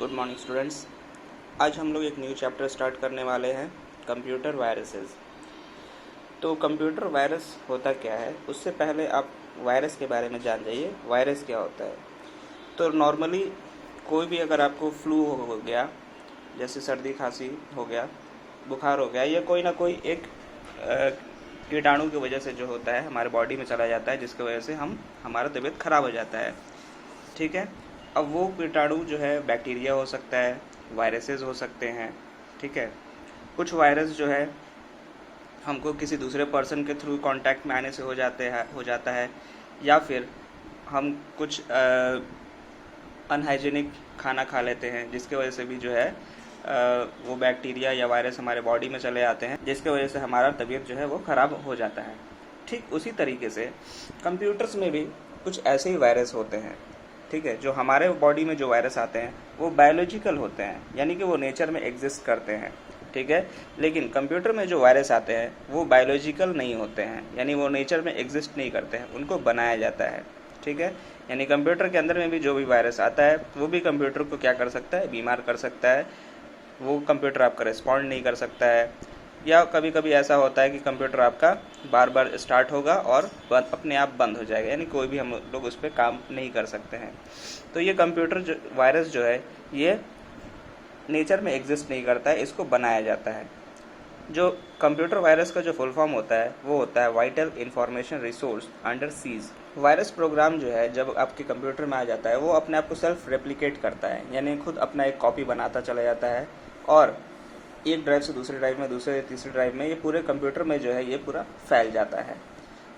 Good morning students. आज हम लोग एक न्यू चैप्टर स्टार्ट करने वाले हैं, कंप्यूटर वायरसेस। तो कंप्यूटर वायरस होता क्या है, उससे पहले आप वायरस के बारे में जान जाइए। वायरस क्या होता है? तो नॉर्मली कोई भी अगर आपको फ्लू हो गया, जैसे सर्दी खांसी हो गया, बुखार हो गया, या कोई ना कोई एक कीटाणु की वजह से जो होता है हमारे बॉडी में चला जाता है, जिसकी वजह से हमारा तबीयत ख़राब हो जाता है। ठीक है। अब वो कीटाणु जो है बैक्टीरिया हो सकता है, वायरसेस हो सकते हैं। ठीक है। कुछ वायरस जो है हमको किसी दूसरे पर्सन के थ्रू कांटेक्ट में आने से हो जाता है, या फिर हम कुछ अनहाइजीनिक खाना खा लेते हैं, जिसके वजह से भी जो है वो बैक्टीरिया या वायरस हमारे बॉडी में चले आते हैं, जिसके वजह से हमारा तबीयत जो है वो ख़राब हो जाता है। ठीक उसी तरीके से कंप्यूटर्स में भी कुछ ऐसे ही वायरस होते हैं। ठीक है। जो हमारे बॉडी में जो वायरस आते हैं वो बायोलॉजिकल होते हैं, यानी कि वो नेचर में एग्जिस्ट करते हैं। ठीक है। लेकिन कंप्यूटर में जो वायरस आते हैं वो बायोलॉजिकल नहीं होते हैं, यानी वो नेचर में एग्जिस्ट नहीं करते हैं, उनको बनाया जाता है। ठीक है। यानी कंप्यूटर के अंदर में भी जो भी वायरस आता है वो भी कंप्यूटर को क्या कर सकता है, बीमार कर सकता है। वो कंप्यूटर आपका रिस्पॉन्ड नहीं कर सकता है, या कभी कभी ऐसा होता है कि कंप्यूटर आपका बार बार स्टार्ट होगा और अपने आप बंद हो जाएगा, यानी कोई भी हम लोग उस पर काम नहीं कर सकते हैं। तो ये कंप्यूटर वायरस जो है ये नेचर में एग्जिस्ट नहीं करता है, इसको बनाया जाता है। जो कंप्यूटर वायरस का जो फुल फॉर्म होता है वो होता है vital information resource under seize. Virus program जो है जब आपके कंप्यूटर में आ जाता है वो अपने आप को सेल्फ रेप्लिकेट करता है, यानी खुद अपना एक कॉपी बनाता चला जाता है, और एक ड्राइव से दूसरे ड्राइव में, दूसरे तीसरे ड्राइव में, ये पूरे कंप्यूटर में जो है ये पूरा फैल जाता है।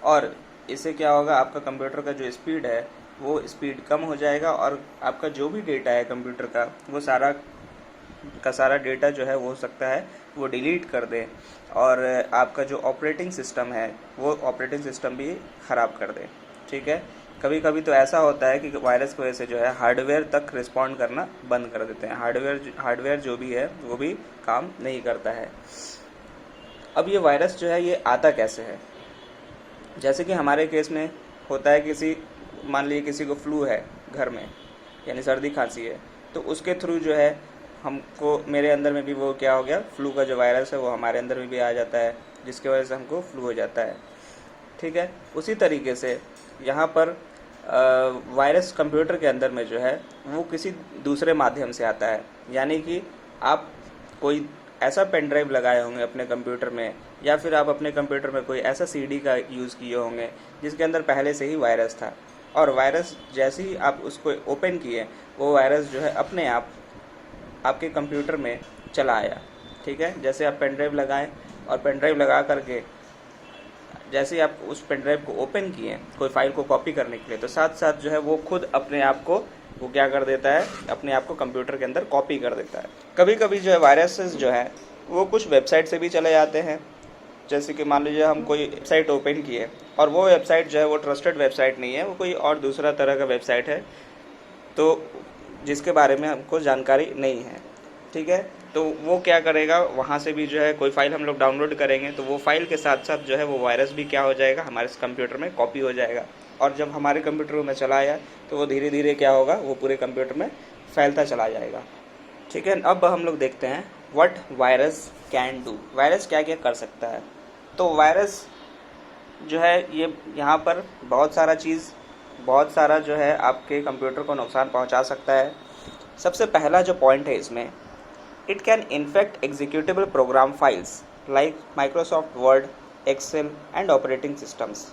और इससे क्या होगा, आपका कंप्यूटर का जो स्पीड है वो स्पीड कम हो जाएगा, और आपका जो भी डेटा है कंप्यूटर का वो सारा डेटा जो है वो हो सकता है वो डिलीट कर दे, और आपका जो ऑपरेटिंग सिस्टम है वो ऑपरेटिंग सिस्टम भी ख़राब कर दे। ठीक है। कभी कभी तो ऐसा होता है कि वायरस की वजह से जो है हार्डवेयर तक रिस्पॉन्ड करना बंद कर देते हैं, हार्डवेयर जो भी है वो भी काम नहीं करता है। अब ये वायरस जो है ये आता कैसे है? जैसे कि हमारे केस में होता है, मान लीजिए किसी को फ्लू है घर में, यानी सर्दी खांसी है, तो उसके थ्रू जो है हमको, मेरे अंदर में भी वो क्या हो गया, फ्लू का जो वायरस है वो हमारे अंदर में भी आ जाता है, जिसकी वजह से हमको फ्लू हो जाता है। ठीक है। उसी तरीके से यहाँ पर वायरस कंप्यूटर के अंदर में जो है वो किसी दूसरे माध्यम से आता है, यानी कि आप कोई ऐसा पेन ड्राइव लगाए होंगे अपने कंप्यूटर में, या फिर आप अपने कंप्यूटर में कोई ऐसा सीडी का यूज़ किए होंगे जिसके अंदर पहले से ही वायरस था, और वायरस जैसे ही आप उसको ओपन किए वो वायरस जो है अपने आप आपके कंप्यूटर में चला आया। ठीक है। जैसे आप पेन ड्राइव लगाएं, और पेन ड्राइव लगा करके जैसे ही आप उस पेन ड्राइव को ओपन किए कोई फाइल को कॉपी करने के लिए, तो साथ साथ जो है वो खुद अपने आप को वो क्या कर देता है, अपने आप को कंप्यूटर के अंदर कॉपी कर देता है। कभी कभी जो है वायरसेस जो है वो कुछ वेबसाइट से भी चले जाते हैं। जैसे कि मान लीजिए हम कोई वेबसाइट ओपन किए और वो वेबसाइट जो है वो ट्रस्टेड वेबसाइट नहीं है, वो कोई और दूसरा तरह का वेबसाइट है, तो जिसके बारे में हमको जानकारी नहीं है। ठीक है। तो वो क्या करेगा, वहाँ से भी जो है कोई फाइल हम लोग डाउनलोड करेंगे, तो वो फाइल के साथ साथ जो है वो वायरस भी क्या हो जाएगा, हमारे कंप्यूटर में कॉपी हो जाएगा, और जब हमारे कंप्यूटर में चला आया तो वो धीरे धीरे क्या होगा, वो पूरे कंप्यूटर में फैलता चला जाएगा। ठीक है। अब हम लोग देखते हैं what virus can do, virus क्या क्या कर सकता है। तो वायरस जो है ये यहाँ पर बहुत सारा जो है आपके कंप्यूटर को नुकसान पहुँचा सकता है। सबसे पहला जो पॉइंट है इसमें, it can infect executable program files like Microsoft Word, Excel and operating systems.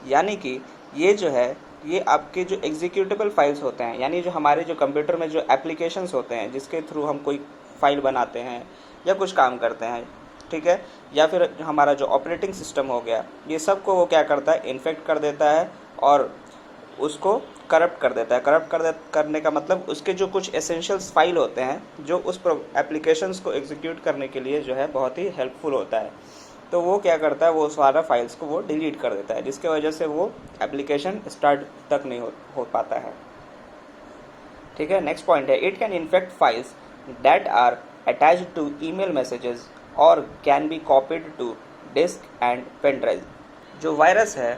यानी कि ये जो है ये आपके जो एग्जीक्यूटेबल फाइल्स होते हैं, यानी जो हमारे जो कंप्यूटर में जो एप्लीकेशंस होते हैं जिसके थ्रू हम कोई फाइल बनाते हैं या कुछ काम करते हैं, ठीक है, या फिर हमारा जो ऑपरेटिंग सिस्टम हो गया, ये सब को वो क्या करता है, इन्फेक्ट कर देता है और उसको करप्ट कर देता है। करने का मतलब उसके जो कुछ एसेंशियल्स फाइल होते हैं जो उस एप्लीकेशंस को एग्जीक्यूट करने के लिए जो है बहुत ही हेल्पफुल होता है, तो वो क्या करता है, वो सारा फाइल्स को वो डिलीट कर देता है, जिसके वजह से वो एप्लीकेशन स्टार्ट तक नहीं हो पाता है। ठीक है। नेक्स्ट पॉइंट है, it can infect files that are attached to email messages और can be copied to disk and pen drive. जो वायरस है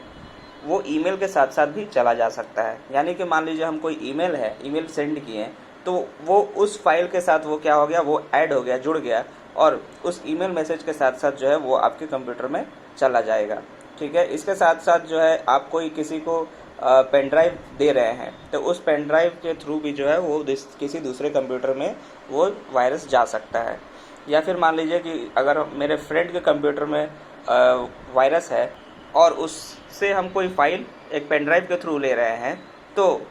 वो ईमेल के साथ साथ भी चला जा सकता है, यानी कि मान लीजिए हम कोई ईमेल सेंड किए तो वो उस फाइल के साथ वो क्या हो गया, वो ऐड हो गया, जुड़ गया, और उस ईमेल मैसेज के साथ साथ जो है वो आपके कंप्यूटर में चला जाएगा। ठीक है, इसके साथ साथ जो है आप कोई किसी को पेन ड्राइव दे रहे हैं, तो उस पेन ड्राइव के थ्रू भी जो है वो किसी दूसरे कंप्यूटर में वो वायरस जा सकता है। या फिर मान लीजिए कि अगर मेरे फ्रेंड के कंप्यूटर में वायरस है और उससे हम कोई फाइल एक पेन ड्राइव के थ्रू ले रहे हैं, तो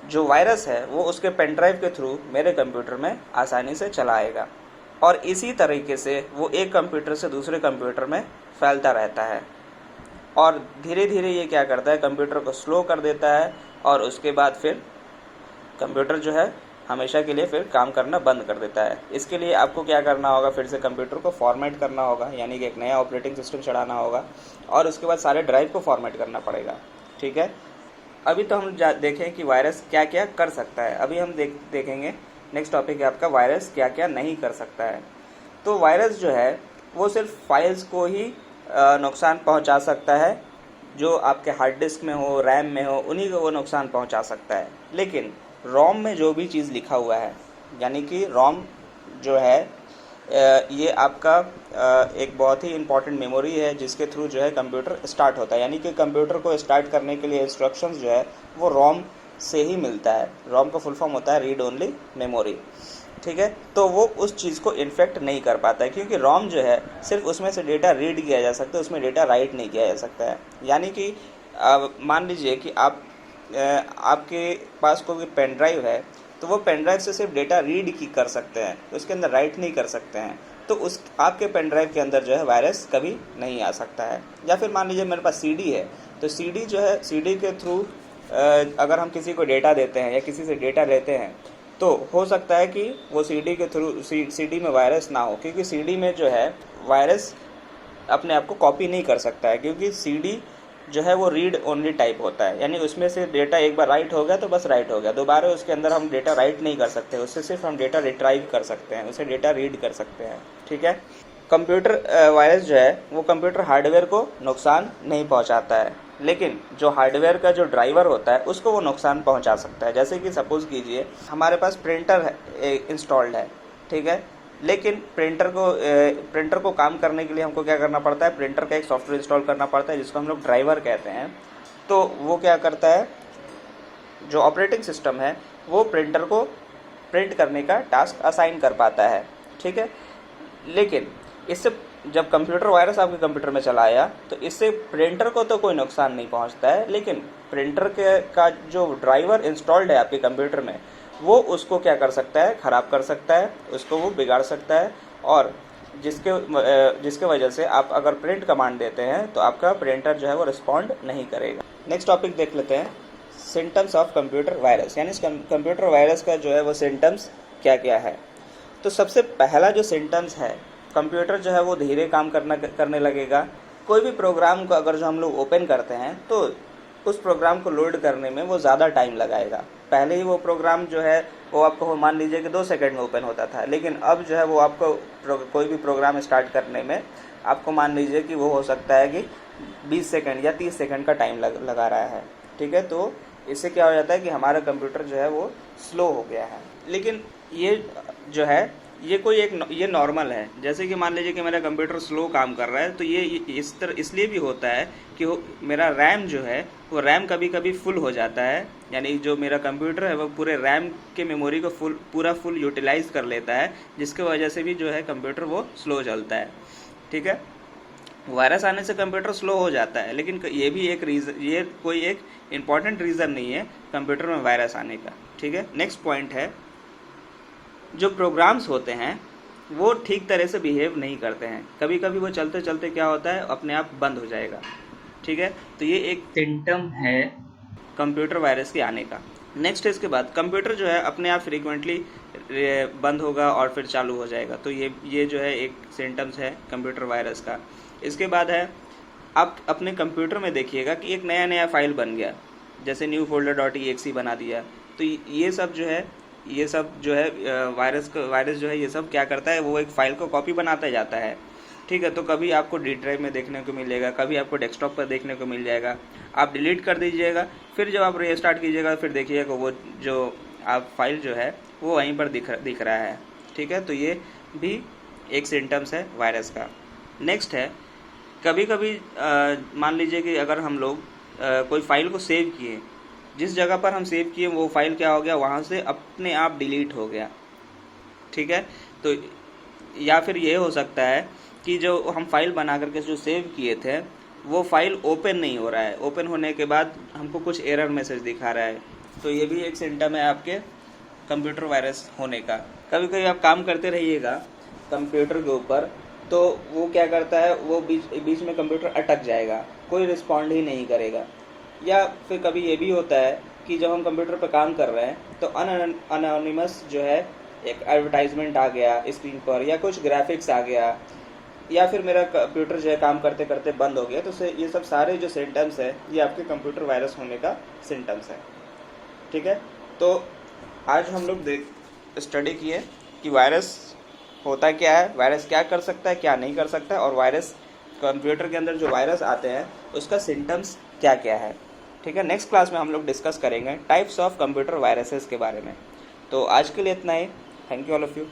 जो वायरस है वो उसके पेन ड्राइव के थ्रू मेरे कंप्यूटर में आसानी से चला आएगा, और इसी तरीके से वो एक कंप्यूटर से दूसरे कंप्यूटर में फैलता रहता है, और धीरे धीरे ये क्या करता है, कंप्यूटर को स्लो कर देता है, और उसके बाद फिर कंप्यूटर जो है हमेशा के लिए फिर काम करना बंद कर देता है। इसके लिए आपको क्या करना होगा, फिर से कंप्यूटर को फॉर्मेट करना होगा, यानी कि एक नया ऑपरेटिंग सिस्टम चढ़ाना होगा, और उसके बाद सारे ड्राइव को फॉर्मेट करना पड़ेगा। ठीक है, अभी तो हम देखें कि वायरस क्या क्या कर सकता है। अभी हम देखेंगे नेक्स्ट टॉपिक है आपका, वायरस क्या क्या नहीं कर सकता है। तो वायरस जो है वो सिर्फ फाइल्स को ही नुकसान पहुंचा सकता है, जो आपके हार्ड डिस्क में हो, रैम में हो, उन्हीं को वो नुकसान पहुंचा सकता है। लेकिन रोम में जो भी चीज़ लिखा हुआ है, यानी कि रोम जो है ये आपका एक बहुत ही इम्पॉर्टेंट मेमोरी है, जिसके थ्रू जो है कंप्यूटर स्टार्ट होता है। यानी कि कंप्यूटर को स्टार्ट करने के लिए इंस्ट्रक्शंस जो है वो रोम से ही मिलता है। रोम का फुल फॉर्म होता है रीड ओनली मेमोरी। ठीक है, तो वो उस चीज़ को इन्फेक्ट नहीं कर पाता है, क्योंकि रोम जो है सिर्फ उसमें से डेटा रीड किया जा सकता है, उसमें डेटा राइट नहीं किया जा सकता है। यानी कि मान लीजिए कि आपके पास कोई पेन ड्राइव है, तो वो पेन ड्राइव से सिर्फ डेटा रीड की कर सकते हैं, तो उसके अंदर राइट नहीं कर सकते हैं। तो उस आपके पेन ड्राइव के अंदर जो है वायरस कभी नहीं आ सकता है। या फिर मान लीजिए मेरे पास सीडी है, तो सीडी जो है, सीडी के थ्रू अगर हम किसी को डेटा देते हैं या किसी से डेटा लेते हैं, तो हो सकता है कि वो सीडी के थ्रू सीडी में वायरस ना हो, क्योंकि सीडी में जो है वायरस अपने आप को कॉपी नहीं कर सकता है, क्योंकि सीडी जो है वो रीड ओनली टाइप होता है। यानी उसमें से डेटा एक बार राइट हो गया तो बस राइट हो गया, दोबारा उसके अंदर हम डेटा राइट नहीं कर सकते, उससे सिर्फ हम डेटा रिट्राइव कर सकते हैं, उसे डेटा रीड कर सकते हैं। ठीक है, कंप्यूटर वायरस जो है वो कंप्यूटर हार्डवेयर को नुकसान नहीं पहुंचाता है, लेकिन जो हार्डवेयर का जो ड्राइवर होता है उसको वो नुकसान पहुंचा सकता है। जैसे कि सपोज कीजिए हमारे पास प्रिंटर है इंस्टॉल्ड है, ठीक है, लेकिन प्रिंटर को काम करने के लिए हमको क्या करना पड़ता है, प्रिंटर का एक सॉफ्टवेयर इंस्टॉल करना पड़ता है, जिसको हम लोग ड्राइवर कहते हैं। तो वो क्या करता है, जो ऑपरेटिंग सिस्टम है वो प्रिंटर को प्रिंट करने का टास्क असाइन कर पाता है। ठीक है, लेकिन इससे जब कंप्यूटर वायरस आपके कंप्यूटर में चला आया, तो इससे प्रिंटर को तो कोई नुकसान नहीं पहुंचता है, लेकिन प्रिंटर का जो ड्राइवर इंस्टॉल्ड है आपके कंप्यूटर में, वो उसको क्या कर सकता है, ख़राब कर सकता है, उसको वो बिगाड़ सकता है, और जिसके वजह से आप अगर प्रिंट कमांड देते हैं तो आपका प्रिंटर जो है वो रिस्पॉन्ड नहीं करेगा। नेक्स्ट टॉपिक देख लेते हैं, सिम्टम्स ऑफ कंप्यूटर वायरस, यानी कंप्यूटर वायरस का जो है वो सिम्टम्स क्या क्या है। तो सबसे पहला जो सिम्टम्स है, कंप्यूटर जो है वो धीरे काम करने लगेगा। कोई भी प्रोग्राम को अगर जो हम लोग ओपन करते हैं तो उस प्रोग्राम को लोड करने में वो ज़्यादा टाइम लगाएगा। पहले ही वो प्रोग्राम जो है वो आपको मान लीजिए कि 2 सेकंड में ओपन होता था, लेकिन अब जो है वो आपको कोई भी प्रोग्राम स्टार्ट करने में आपको मान लीजिए कि वो हो सकता है कि 20 सेकंड या 30 सेकंड का टाइम लगा रहा है। ठीक है, तो इससे क्या हो जाता है कि हमारा कंप्यूटर जो है वो स्लो हो गया है। लेकिन ये जो है ये नॉर्मल है। जैसे कि मान लीजिए कि मेरा कंप्यूटर स्लो काम कर रहा है, तो ये इस तरह इसलिए भी होता है कि मेरा रैम जो है वो रैम कभी कभी फुल हो जाता है, यानी जो मेरा कंप्यूटर है वो पूरे रैम के मेमोरी को पूरा फुल यूटिलाइज कर लेता है, जिसके वजह से भी जो है कंप्यूटर वो स्लो चलता है। ठीक है, वायरस आने से कंप्यूटर स्लो हो जाता है, लेकिन ये भी एक रीज़न, ये कोई एक इम्पॉर्टेंट रीज़न नहीं है कंप्यूटर में वायरस आने का। ठीक है, नेक्स्ट पॉइंट है, जो प्रोग्राम्स होते हैं वो ठीक तरह से बिहेव नहीं करते हैं। कभी कभी वो चलते चलते क्या होता है, अपने आप बंद हो जाएगा। ठीक है, तो ये एक सिम्टम है कंप्यूटर वायरस के आने का। नेक्स्ट इसके बाद कंप्यूटर जो है अपने आप फ्रीक्वेंटली बंद होगा और फिर चालू हो जाएगा। तो ये जो है एक सिम्टम्स है कंप्यूटर वायरस का। इसके बाद है, आप अपने कंप्यूटर में देखिएगा कि एक नया फाइल बन गया, जैसे न्यू फोल्डर .exe बना दिया। तो ये सब जो है वायरस जो है ये सब क्या करता है, वो एक फ़ाइल को कॉपी बनाता जाता है। ठीक है, तो कभी आपको डी ड्राइव में देखने को मिलेगा, कभी आपको डेस्कटॉप पर देखने को मिल जाएगा। आप डिलीट कर दीजिएगा, फिर जब आप रीस्टार्ट कीजिएगा फिर देखिएगा वो जो आप फाइल जो है वो वहीं पर दिख रहा है। ठीक है, तो ये भी एक सिम्टम्स है वायरस का। नेक्स्ट है, कभी कभी मान लीजिए कि अगर हम लोग कोई फाइल को सेव किए, जिस जगह पर हम सेव किए वो फाइल क्या हो गया, वहाँ से अपने आप डिलीट हो गया। ठीक है, तो या फिर ये हो सकता है कि जो हम फाइल बना करके जो सेव किए थे वो फाइल ओपन नहीं हो रहा है, ओपन होने के बाद हमको कुछ एरर मैसेज दिखा रहा है। तो ये भी एक सिम्टम है आपके कंप्यूटर वायरस होने का। कभी कभी आप काम करते रहिएगा कंप्यूटर के ऊपर, तो वो क्या करता है, वो बीच में कंप्यूटर अटक जाएगा, कोई रिस्पॉन्ड ही नहीं करेगा। या फिर कभी ये भी होता है कि जब हम कंप्यूटर पर काम कर रहे हैं तो अनोनिमस जो है एक एडवर्टाइजमेंट आ गया स्क्रीन पर, या कुछ ग्राफिक्स आ गया, या फिर मेरा कंप्यूटर जो है काम करते करते बंद हो गया। तो ये सब सारे जो सिम्टम्स है ये आपके कंप्यूटर वायरस होने का सिम्टम्स है। ठीक है, तो आज हम लोग स्टडी किए कि वायरस होता क्या है, वायरस क्या कर सकता है, क्या नहीं कर सकता है, और वायरस कंप्यूटर के अंदर जो वायरस आते हैं उसका सिम्टम्स क्या क्या है। ठीक है, नेक्स्ट क्लास में हम लोग डिस्कस करेंगे टाइप्स ऑफ कंप्यूटर वायरसेस के बारे में। तो आज के लिए इतना ही। Thank you all of you.